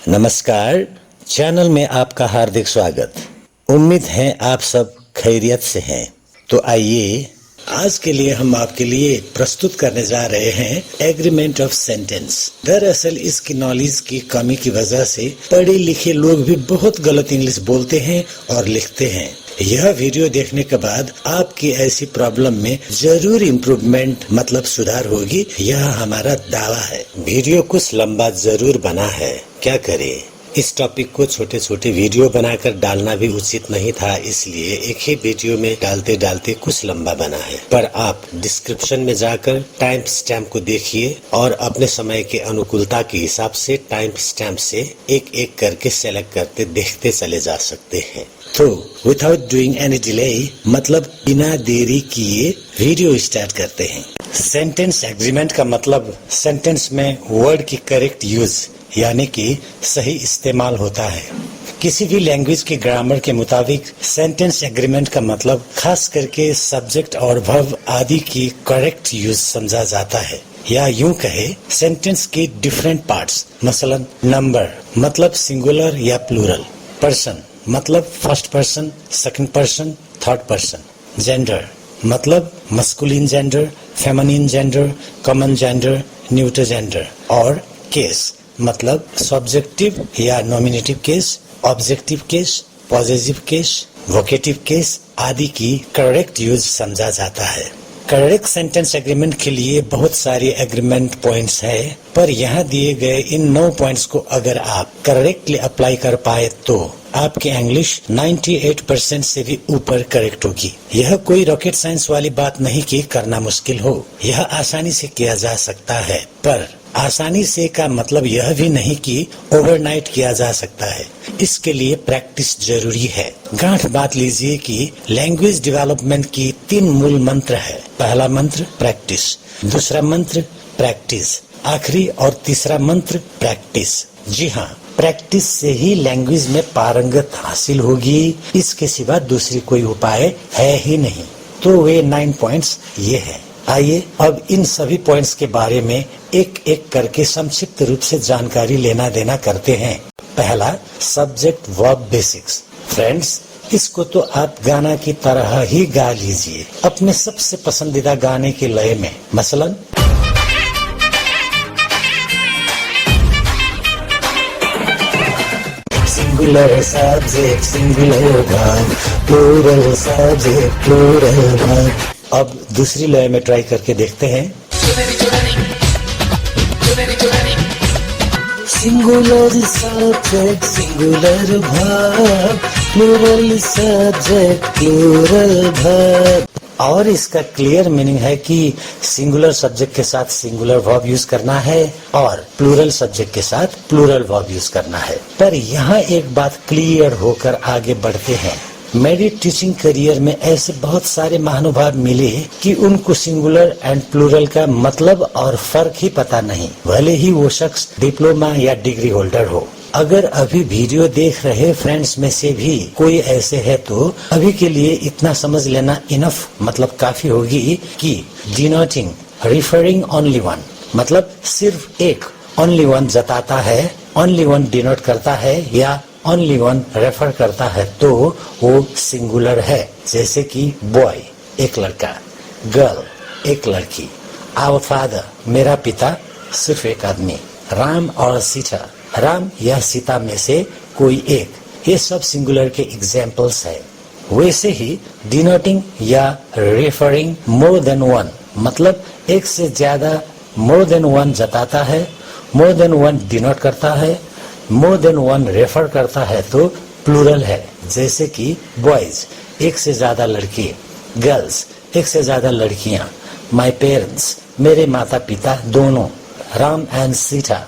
नमस्कार, चैनल में आपका हार्दिक स्वागत। उम्मीद है आप सब खैरियत से हैं। तो आइए आज के लिए हम आपके लिए प्रस्तुत करने जा रहे हैं एग्रीमेंट ऑफ सेंटेंस। दरअसल इसकी नॉलेज की कमी की वजह से पढ़े लिखे लोग भी बहुत गलत इंग्लिश बोलते हैं और लिखते हैं। यह वीडियो देखने के बाद आपकी ऐसी प्रॉब्लम में जरूर इम्प्रूवमेंट मतलब सुधार होगी, यह हमारा दावा है। वीडियो कुछ लंबा जरूर बना है, क्या करें। इस टॉपिक को छोटे छोटे वीडियो बनाकर डालना भी उचित नहीं था, इसलिए एक ही वीडियो में डालते डालते कुछ लंबा बना है। पर आप डिस्क्रिप्शन में जाकर टाइम स्टैम्प को देखिए और अपने समय के अनुकूलता के हिसाब से टाइम स्टैम्प से एक एक करके सेलेक्ट करते देखते चले जा सकते हैं। तो विदाउट डूइंग एनी डिले मतलब बिना देरी किए वीडियो स्टार्ट करते हैं। सेंटेंस एग्रीमेंट का मतलब सेंटेंस में वर्ड की करेक्ट यूज यानी कि सही इस्तेमाल होता है। किसी भी लैंग्वेज के ग्रामर के मुताबिक सेंटेंस एग्रीमेंट का मतलब खास करके सब्जेक्ट और वर्ब आदि की करेक्ट यूज समझा जाता है, या यूं कहे सेंटेंस के डिफरेंट पार्ट्स, मसलन नंबर मतलब सिंगुलर या प्लूरल, पर्सन मतलब first person, second person, third person, gender मतलब masculine gender, feminine gender, common gender, neutral gender, और केस मतलब सब्जेक्टिव या nominative case, objective case, possessive case, vocative case आदि की करेक्ट यूज समझा जाता है। करेक्ट सेंटेंस एग्रीमेंट के लिए बहुत सारे एग्रीमेंट पॉइंट्स है, पर यहाँ दिए गए इन 9 पॉइंट्स को अगर आप करेक्टली अप्लाई कर पाए तो आपकी इंग्लिश 98% से भी ऊपर करेक्ट होगी। यह कोई रॉकेट साइंस वाली बात नहीं कि करना मुश्किल हो, यह आसानी से किया जा सकता है। पर आसानी से का मतलब यह भी नहीं कि ओवरनाइट किया जा सकता है, इसके लिए प्रैक्टिस जरूरी है। गांठ बात लीजिए कि लैंग्वेज डेवलपमेंट की 3 मूल मंत्र है। पहला मंत्र प्रैक्टिस, दूसरा मंत्र प्रैक्टिस, आखिरी और तीसरा मंत्र प्रैक्टिस। जी हाँ, प्रैक्टिस से ही लैंग्वेज में पारंगत हासिल होगी, इसके सिवा दूसरी कोई उपाय है ही नहीं। तो वे 9 पॉइंट्स ये है। आइए अब इन सभी पॉइंट्स के बारे में एक एक करके संक्षिप्त रूप से जानकारी लेना देना करते हैं। पहला, सब्जेक्ट वर्ब बेसिक्स। फ्रेंड्स, इसको तो आप गाना की तरह ही गा लीजिए अपने सबसे पसंदीदा गाने के लय में, मसलन singular subject singular verb, plural subject plural verb. अब दूसरी लय में ट्राई करके देखते हैं। Singular subject singular verb, plural subject plural verb. और इसका क्लियर मीनिंग है कि सिंगुलर सब्जेक्ट के साथ सिंगुलर वर्ब यूज करना है और प्लूरल सब्जेक्ट के साथ प्लूरल वर्ब यूज करना है। पर यहाँ एक बात क्लियर होकर आगे बढ़ते हैं। मेरी टीचिंग करियर में ऐसे बहुत सारे महानुभाव मिले कि उनको सिंगुलर एंड प्लूरल का मतलब और फर्क ही पता नहीं, भले ही वो शख्स डिप्लोमा या डिग्री होल्डर हो। अगर अभी वीडियो देख रहे फ्रेंड्स में से भी कोई ऐसे है तो अभी के लिए इतना समझ लेना इनफ मतलब काफी होगी कि डिनोटिंग रिफरिंग ओनली वन मतलब सिर्फ एक, ओनली वन जताता है, ओनली वन डिनोट करता है या ओनली वन रेफर करता है तो वो सिंगुलर है। जैसे कि बॉय एक लड़का, गर्ल एक लड़की, आवर फादर मेरा पिता सिर्फ एक आदमी, राम और सीता राम या सीता में से कोई एक, ये सब सिंगुलर के एग्जाम्पल्स है। वैसे ही डिनोटिंग या रेफरिंग मोर देन वन मतलब एक से ज्यादा, मोर देन वन जताता है, मोर देन वन डिनोट करता है, मोर देन वन रेफर करता है तो प्लूरल है। जैसे कि बॉयज एक से ज्यादा लड़की, गर्ल्स एक से ज्यादा लड़कियां, माय पेरेंट्स मेरे माता पिता दोनों, राम एंड सीता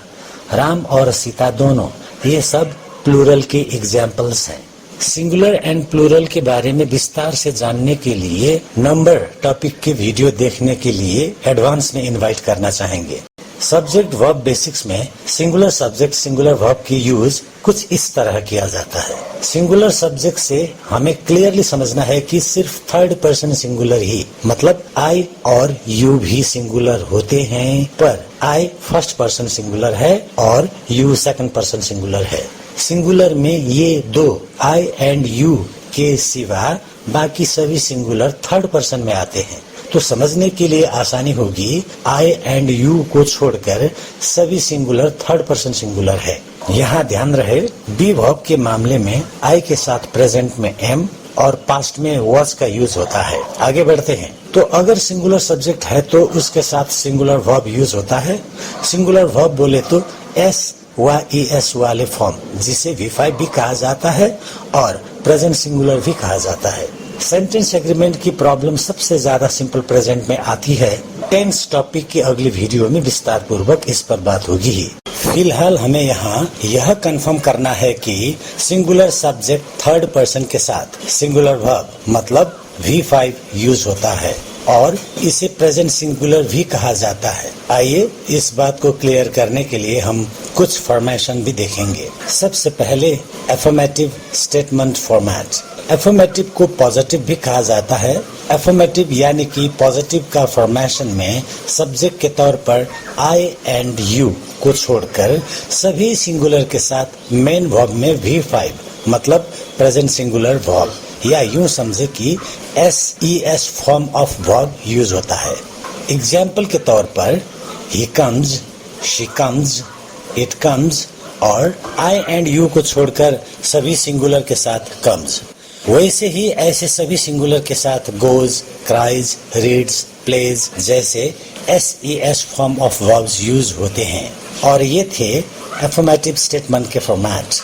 राम और सीता दोनों, ये सब प्लूरल के एग्जाम्पल्स हैं। सिंगुलर एंड प्लूरल के बारे में विस्तार से जानने के लिए नंबर टॉपिक के वीडियो देखने के लिए एडवांस में इनवाइट करना चाहेंगे। सब्जेक्ट वर्ब बेसिक्स में सिंगुलर सब्जेक्ट सिंगुलर वर्ब की यूज कुछ इस तरह किया जाता है। सिंगुलर सब्जेक्ट से हमें क्लियरली समझना है कि सिर्फ थर्ड पर्सन सिंगुलर ही, मतलब आई और यू भी सिंगुलर होते हैं, पर आई फर्स्ट पर्सन सिंगुलर है और यू सेकंड पर्सन सिंगुलर है। सिंगुलर में ये दो आई एंड यू के सिवा बाकी सभी सिंगुलर थर्ड पर्सन में आते हैं। तो समझने के लिए आसानी होगी, आई एंड यू को छोड़कर सभी सिंगुलर थर्ड पर्सन सिंगुलर है। यहाँ ध्यान रहे, बी वर्ब के मामले में आई के साथ प्रेजेंट में एम और पास्ट में वाज का यूज होता है। आगे बढ़ते हैं। तो अगर सिंगुलर सब्जेक्ट है तो उसके साथ सिंगुलर वर्ब यूज होता है। सिंगुलर वर्ब बोले तो एस व ES वाले फॉर्म, जिसे V5 भी कहा जाता है और प्रेजेंट सिंगुलर भी कहा जाता है। सेंटेंस एग्रीमेंट की प्रॉब्लम सबसे ज्यादा सिंपल प्रेजेंट में आती है। टेंस टॉपिक की अगली वीडियो में विस्तार पूर्वक इस पर बात होगी ही। फिलहाल हमें यहाँ यह कंफर्म करना है कि सिंगुलर सब्जेक्ट थर्ड पर्सन के साथ सिंगुलर वर्ब मतलब V5 यूज होता है और इसे प्रेजेंट सिंगुलर भी कहा जाता है। आइए इस बात को क्लियर करने के लिए हम कुछ फॉर्मेशन भी देखेंगे। सबसे पहले एफर्मेटिव स्टेटमेंट फॉर्मेट। एफर्मेटिव को पॉजिटिव भी कहा जाता है। एफर्मेटिव यानी कि पॉजिटिव का फॉर्मेशन में सब्जेक्ट के तौर पर आई एंड यू को छोड़कर सभी सिंगुलर के साथ मेन वर्ब में V5 मतलब प्रेजेंट सिंगुलर वर्ब, या यूं समझे कि SES form of verb use होता है। एग्जाम्पल के तौर पर he comes, she comes, it comes और I and you को छोड़कर सभी सिंगुलर के साथ comes। वैसे ही ऐसे सभी सिंगुलर के साथ goes, cries, reads, plays जैसे SES form of verbs use होते हैं। और ये थे एफर्मेटिव स्टेटमेंट के फॉर्मेट।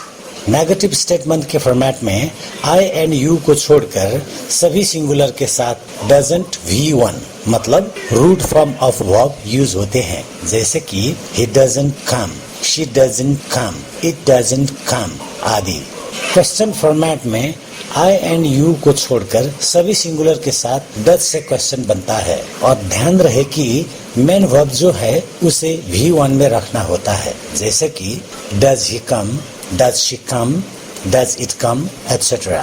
नेगेटिव स्टेटमेंट के फॉर्मेट में आई एंड यू को छोड़कर सभी सिंगुलर के साथ डजंट V1 मतलब root form of verb use होते हैं, जैसे कि he doesn't come, she doesn't come, it doesn't come आदि। क्वेश्चन फॉर्मेट में आई एंड यू को छोड़कर सभी सिंगुलर के साथ डज से क्वेश्चन बनता है और ध्यान रहे कि मेन वर्ब जो है उसे V1 में रखना होता है, जैसे कि does he come, does she come, does it come, etc.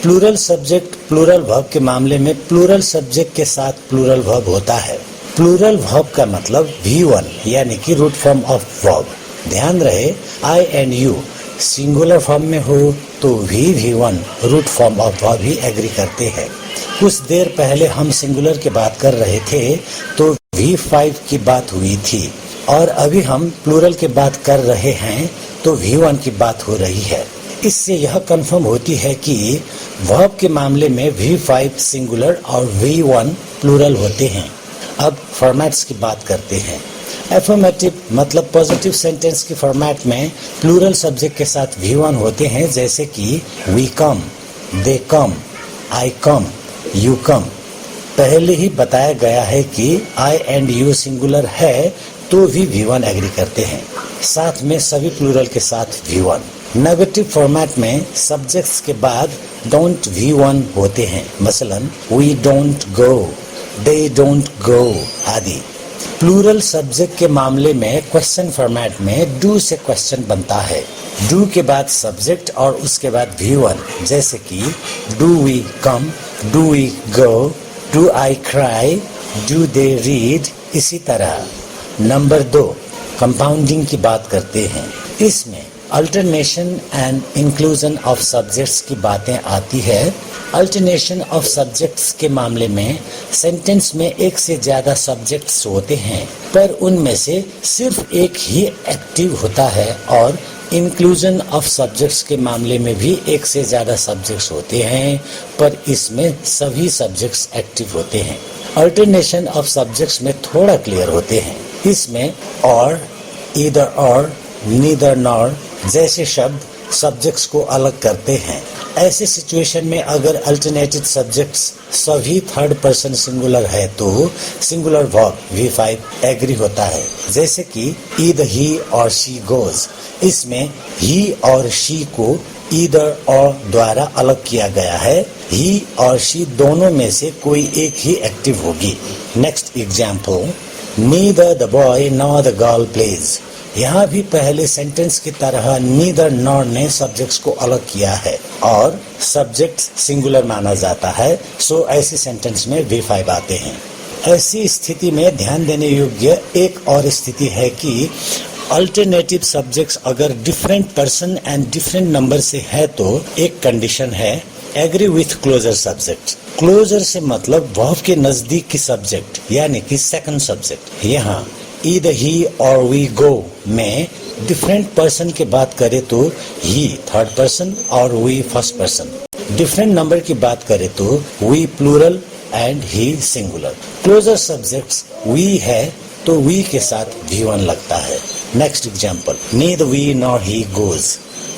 Plural subject plural verb के मामले में प्लूरल सब्जेक्ट के साथ प्लूरल वर्ब होता है। प्लूरल वर्ब का मतलब V1 यानी कि रूट फॉर्म ऑफ वर्ब। ध्यान रहे, I and you singular form में हो तो V1 root form of verb ही एग्री करते हैं। कुछ देर पहले हम सिंगुलर की बात कर रहे थे तो V5 की बात हुई थी और अभी हम प्लूरल की बात कर रहे हैं तो V1 की बात हो रही है। इससे यह कंफर्म होती है कि वर्ब के मामले में V5 सिंगुलर और V1 प्लूरल होते हैं। अब फॉर्मेट्स की बात करते हैं। एफर्मेटिव मतलब पॉजिटिव सेंटेंस के फॉर्मेट में प्लूरल सब्जेक्ट के साथ V1 होते हैं, जैसे कि we come, they come, I come, you come। पहले ही बताया गया है कि I and you सिंगुलर है तो भी V1 एग्री करते हैं, साथ में सभी प्लूरल के साथ V1। नेगेटिव फॉर्मेट में सब्जेक्ट्स के बाद डोंट V1 होते हैं, मसलन we don't go, they don't go आदि। प्लूरल सब्जेक्ट के मामले में क्वेश्चन फॉर्मेट में डू से क्वेश्चन बनता है। डू के बाद सब्जेक्ट और उसके बाद V1, जैसे कि do we come, do we go, do I cry, do they read. इसी तरह नंबर 2 कंपाउंडिंग की बात करते हैं। इसमें alternation and inclusion of subjects की बातें आती है। अल्टरनेशन ऑफ सब्जेक्ट्स के मामले में सेंटेंस में एक से ज्यादा सब्जेक्ट्स होते हैं पर उनमें से सिर्फ एक ही एक्टिव होता है, और इंक्लूजन ऑफ सब्जेक्ट्स के मामले में भी एक से ज्यादा सब्जेक्ट्स होते हैं पर इसमें सभी सब्जेक्ट्स एक्टिव होते हैं। अल्टरनेशन ऑफ सब्जेक्ट्स में थोड़ा क्लियर होते हैं। इसमें और, ईदर और, नीदर नॉर जैसे शब्द सब्जेक्ट्स को अलग करते हैं। ऐसे सिचुएशन में अगर अल्टरनेटिव सब्जेक्ट्स सभी थर्ड पर्सन सिंगुलर है तो सिंगुलर वर्ब V5 एग्री होता है, जैसे कि ईदर ही और शी गोज। इसमें ही और शी को ईदर और द्वारा अलग किया गया है। ही और शी दोनों में से कोई एक ही एक्टिव होगी। Next example, neither the boy nor the girl plays। यहाँ भी पहले सेंटेंस की तरह neither nor ने सब्जेक्ट्स को अलग किया है और सब्जेक्ट सिंगुलर माना जाता है, सो ऐसी सेंटेंस में V5 आते हैं। ऐसी स्थिति में ध्यान देने योग्य एक और स्थिति है कि अल्टरनेटिव सब्जेक्ट्स अगर different person and different number से है तो एक कंडीशन है agree with closer subject. Closer से मतलब वर्ब के नजदीक की सब्जेक्ट यानी कि सेकंड सब्जेक्ट। यहाँ ईदर ही और वी गो में डिफरेंट पर्सन की बात करें तो ही थर्ड पर्सन और we first person. Different number की बात करें तो we plural and he singular. Closer subjects we है तो वी के साथ V1 लगता है। Next example, neither we nor he goes।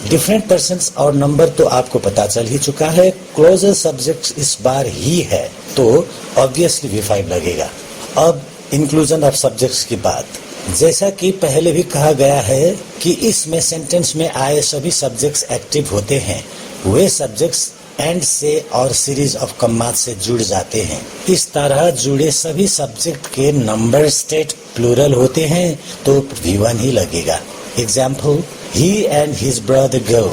Different persons और नंबर तो आपको पता चल ही चुका है। क्लोजर सब्जेक्ट इस बार ही है तो ऑब्वियसली V5 लगेगा। अब इंक्लूजन ऑफ सब्जेक्ट्स की बात, जैसा कि पहले भी कहा गया है कि इसमें सेंटेंस में आए सभी सब्जेक्ट्स एक्टिव होते हैं। वे सब्जेक्ट्स एंड से और सीरीज ऑफ कम्मास से जुड़ जाते हैं। इस तरह जुड़े सभी सब्जेक्ट के नंबर स्टेट प्लूरल होते हैं तो V1 ही लगेगा। Example, he and his brother go।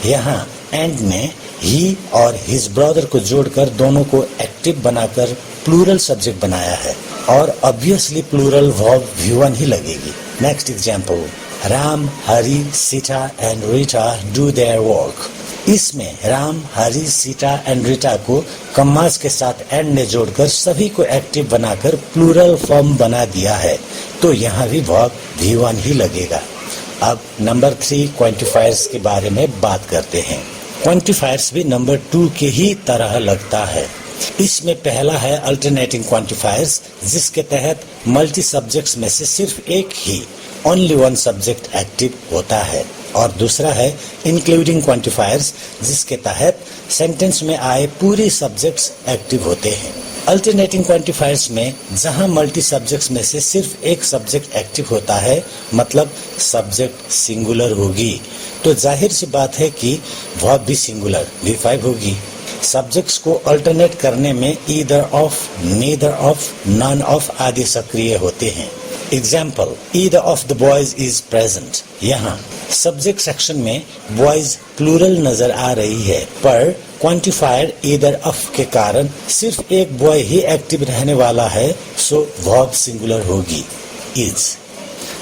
यहाँ एंड ने ही और his brother को जोड़कर दोनों को एक्टिव बनाकर प्लूरल सब्जेक्ट बनाया है और ऑब्वियसली प्लूरल वर्ब V1 ही लगेगी। Next example, Ram, Hari, Sita and Rita do their work. इसमें राम, हरि, सीता एंड रीटा को कम्मास के साथ एंड ने जोड़कर सभी को एक्टिव बनाकर प्लूरल फॉर्म बना दिया है तो यहाँ भी वर्ब V1 ही लगेगा। अब नंबर 3 क्वांटिफायर्स के बारे में बात करते हैं। क्वांटिफायर्स भी नंबर 2 के ही तरह लगता है। इसमें पहला है अल्टरनेटिंग क्वांटिफायर्स, जिसके तहत मल्टी सब्जेक्ट्स में से सिर्फ एक ही ओनली वन सब्जेक्ट एक्टिव होता है, और दूसरा है इंक्लूडिंग क्वांटिफायर्स, जिसके तहत सेंटेंस में आए पूरी सब्जेक्ट्स एक्टिव होते हैं। अल्टरनेटिंग क्वांटिफायर्स में जहां मल्टी सब्जेक्ट्स में से सिर्फ एक सब्जेक्ट एक्टिव होता है, मतलब सब्जेक्ट सिंगुलर होगी, तो जाहिर सी बात है कि वर्ब भी सिंगुलर V5 होगी। सब्जेक्ट्स को अल्टरनेट करने में either of, neither of, none of आदि सक्रिय होते हैं। Example, either of the boys is present. यहाँ सब्जेक्ट सेक्शन में बॉयज प्लूरल नजर आ रही है, पर क्वांटिफायर ईदर ऑफ के कारण सिर्फ एक बॉय ही एक्टिव रहने वाला है, सो वर्ब सिंगुलर होगी, is.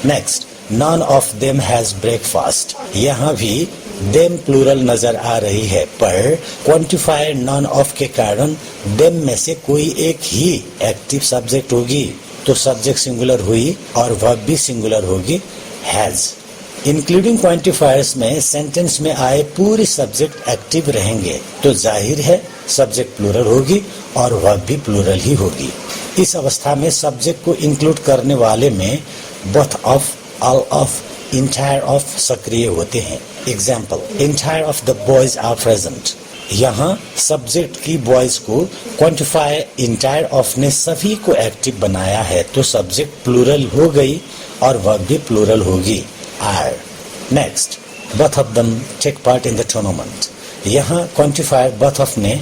Next, none of them has breakfast. यहाँ भी देम प्लूरल नजर आ रही है, पर क्वांटिफायर नन ऑफ के कारण देम में से कोई एक ही एक्टिव सब्जेक्ट होगी, तो सब्जेक्ट सिंगुलर हुई और वर्ब भी सिंगुलर होगी, हैज। इंक्लूडिंग क्वांटिफायर्स में सेंटेंस में आए पूरी सब्जेक्ट एक्टिव रहेंगे तो जाहिर है सब्जेक्ट प्लूरल होगी और वर्ब भी प्लूरल ही होगी। इस अवस्था में सब्जेक्ट को इंक्लूड करने वाले में both of, all of, entire of सक्रिय होते हैं। Example, entire of the boys are present. यहाँ सब्जेक्ट की बॉयज को क्वांटिफायर इंटायर ऑफ ने सभी को एक्टिव बनाया है तो सब्जेक्ट प्लूरल हो गई और वर्ब भी प्लूरल होगी, are. Next, both of them take part in the tournament। यहाँ क्वांटिफायर both of ने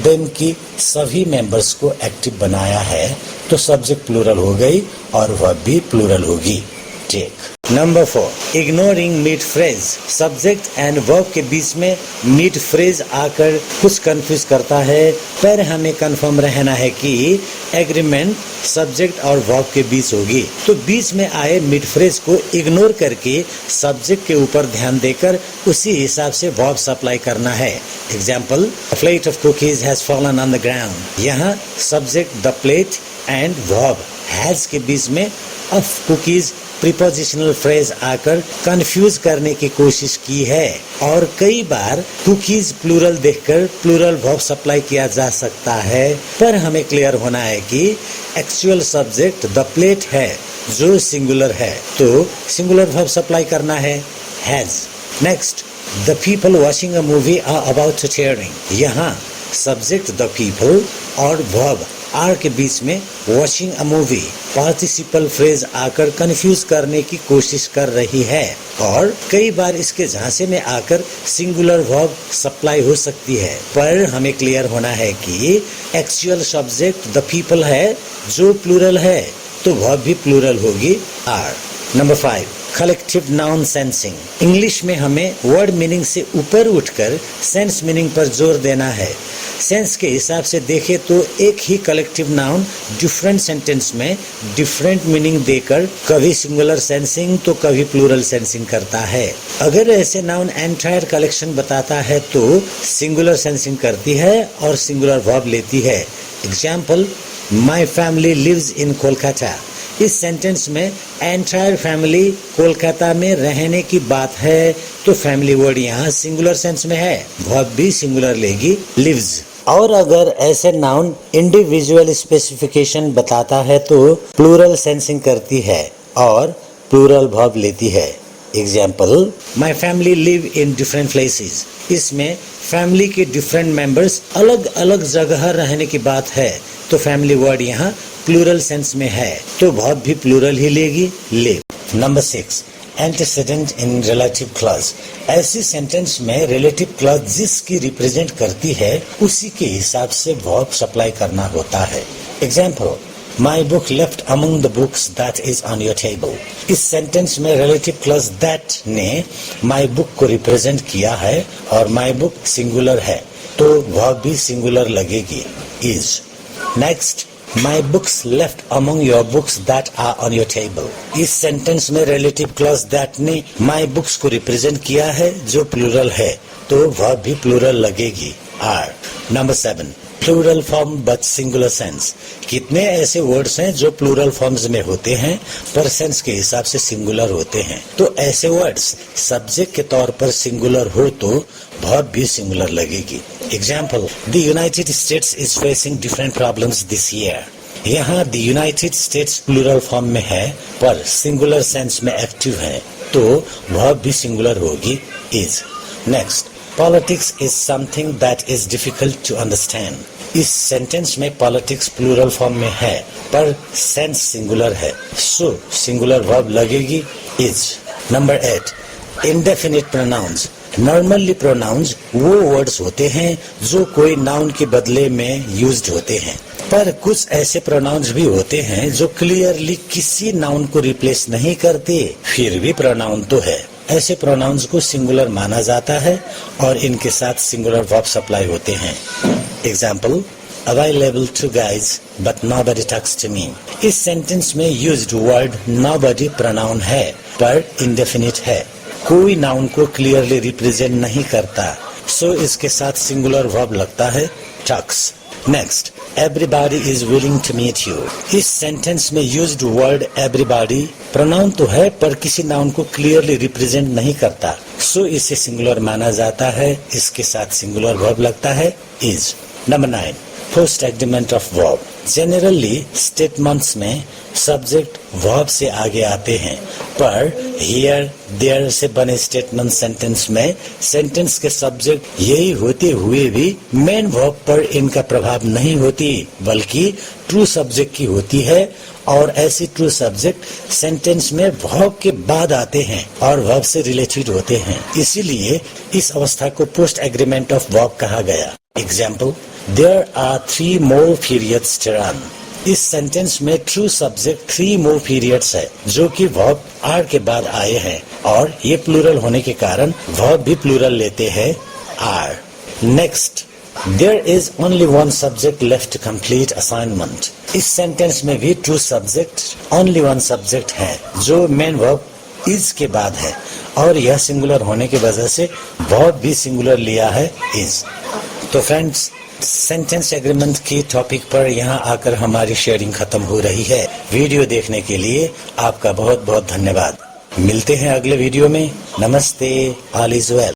them की सभी मेंबर्स को एक्टिव बनाया है तो सब्जेक्ट प्लूरल हो गई और वर्ब भी प्लूरल होगी, take। Number 4, ignoring mid phrase. Subject and verb के बीच में मिड फ्रेज आकर कुछ कंफ्यूज करता है, पर हमें कंफर्म रहना है कि एग्रीमेंट सब्जेक्ट और वर्ब के बीच होगी, तो बीच में आए मिड फ्रेज को इग्नोर करके सब्जेक्ट के ऊपर ध्यान देकर उसी हिसाब से वर्ब सप्लाई करना है। Example, a plate of cookies has fallen on the ground। यहाँ subject the plate and verb has के बीच में ऑफ कुकीज प्रीपोजिशनल फ्रेज आकर कंफ्यूज करने की कोशिश की है, और कई बार कुकीज प्लूरल देखकर प्लूरल वर्ब सप्लाई किया जा सकता है, पर हमें क्लियर होना है कि एक्चुअल सब्जेक्ट द प्लेट है जो सिंगुलर है, तो सिंगुलर वर्ब सप्लाई करना है, has. Next, the people watching a movie are about to cheering. यहाँ सब्जेक्ट द पीपल और वर्ब आर के बीच में watching a movie participle phrase आकर कंफ्यूज करने की कोशिश कर रही है, और कई बार इसके झांसे में आकर सिंगुलर वर्ब सप्लाई हो सकती है, पर हमें क्लियर होना है कि एक्चुअल सब्जेक्ट द पीपल है जो प्लूरल है, तो वर्ब भी प्लूरल होगी are. Number 5, collective noun sensing. English में हमें वर्ड मीनिंग से ऊपर उठकर सेंस मीनिंग पर जोर देना है। सेंस के हिसाब से देखें तो एक ही कलेक्टिव नाउन डिफरेंट सेंटेंस में डिफरेंट मीनिंग देकर कभी सिंगुलर सेंसिंग तो कभी प्लूरल सेंसिंग करता है। अगर ऐसे नाउन एंटायर कलेक्शन बताता है तो सिंगुलर सेंसिंग करती है और सिंगुलर वर्ब लेती है। Example, my family lives in Kolkata. इस सेंटेंस में एंटायर फैमिली कोलकाता में रहने की बात है तो फैमिली वर्ड यहाँ सिंगुलर सेंस में है, वर्ब भी सिंगुलर लेगी लिव्स। और अगर ऐसे नाउन इंडिविजुअल स्पेसिफिकेशन बताता है तो प्लूरल सेंसिंग करती है और प्लूरल वर्ब लेती है। Example, my family live in different places. इसमें फैमिली के डिफरेंट मेंबर्स अलग अलग जगह रहने की बात है तो फैमिली वर्ड यहाँ प्लूरल सेंस में है तो वर्ब भी प्लूरल ही लेगी लिव। नंबर 6, एंटीसीडेंट इन रिलेटिव क्लॉज। ऐसी सेंटेंस में रिलेटिव क्लॉज जिसकी रिप्रेजेंट करती है उसी के हिसाब से वर्ब सप्लाई करना होता है। Example, my book left among the books that is on your table. इस सेंटेंस में रिलेटिव क्लॉज दैट ने माई बुक को रिप्रेजेंट किया है और माई बुक सिंगुलर है तो वर्ब भी सिंगुलर लगेगी is. Next, My books left among your books that are on your table। इस सेंटेंस में रिलेटिव क्लॉज दैट ने my books को रिप्रेजेंट किया है जो प्लूरल है तो वर्ब भी प्लूरल लगेगी are. Number 7, plural form but singular sense. कितने ऐसे वर्ड्स हैं जो प्लूरल फॉर्म्स में होते हैं पर सेंस के हिसाब से सिंगुलर होते हैं तो ऐसे वर्ड्स सब्जेक्ट के तौर पर सिंगुलर हो तो वर्ब भी सिंगुलर लगेगी। Example, the United States is facing different problems this year. यहाँ the United States plural form में है पर सिंगुलर सेंस में एक्टिव है तो वर्ब भी सिंगुलर होगी is. Next, politics is something that is difficult to understand. इस सेंटेंस में पॉलिटिक्स प्लूरल फॉर्म में है पर सेंस सिंगुलर है सो सिंगुलर वर्ब लगेगी is. Number 8, indefinite pronouns. Normally pronouns वो वर्ड्स होते हैं जो कोई नाउन के बदले में यूज्ड होते हैं पर कुछ ऐसे प्रोनाउंस भी होते हैं जो क्लियरली किसी नाउन को रिप्लेस नहीं करते फिर भी प्रोनाउन तो है। ऐसे प्रोनाउंस को सिंगुलर माना जाता है और इनके साथ सिंगुलर वर्ब सप्लाई होते हैं। Example, available to guys but nobody talks to me. इस सेंटेंस में यूज्ड वर्ड नोबडी प्रोनाउन है पर इंडेफिनिट है, कोई नाउन को क्लियरली रिप्रेजेंट नहीं करता सो इसके साथ सिंगुलर वर्ब लगता है talks. Next, everybody is willing to meet you. इस सेंटेंस में यूज्ड वर्ड एवरीबॉडी प्रोनाउन तो है पर किसी नाउन को क्लियरली रिप्रेजेंट नहीं करता सो इसे सिंगुलर माना जाता है, इसके साथ सिंगुलर वर्ब लगता है is. Number 9, post agreement of verb. Generally statements में सब्जेक्ट वर्ब से आगे आते हैं पर हियर देयर से बने स्टेटमेंट सेंटेंस में सेंटेंस के सब्जेक्ट यही होते हुए भी मेन वर्ब पर इनका प्रभाव नहीं होती बल्कि ट्रू सब्जेक्ट की होती है और ऐसी ट्रू सब्जेक्ट सेंटेंस में वर्ब के बाद आते हैं और वर्ब से रिलेटेड होते हैं, इसीलिए इस अवस्था को पोस्ट एग्रीमेंट ऑफ वर्ब कहा गया। Example, there are 3 more periods to run। इस सेंटेंस में ट्रू सब्जेक्ट 3 more periods है जो कि वर्ब आर के बाद आए हैं और ये प्लूरल होने के कारण वर्ब भी प्लूरल लेते हैं are. Next, there is only 1 subject left to complete assignment। इस सेंटेंस में भी ट्रू सब्जेक्ट ओनली 1 subject है जो मेन वर्ब इज के बाद है और यह सिंगुलर होने की वजह से वर्ब भी सिंगुलर लिया है इज। तो फ्रेंड्स, सेंटेंस एग्रीमेंट की टॉपिक पर यहाँ आकर हमारी शेयरिंग खत्म हो रही है। वीडियो देखने के लिए आपका बहुत बहुत धन्यवाद। मिलते हैं अगले वीडियो में। नमस्ते, ऑल इज वेल।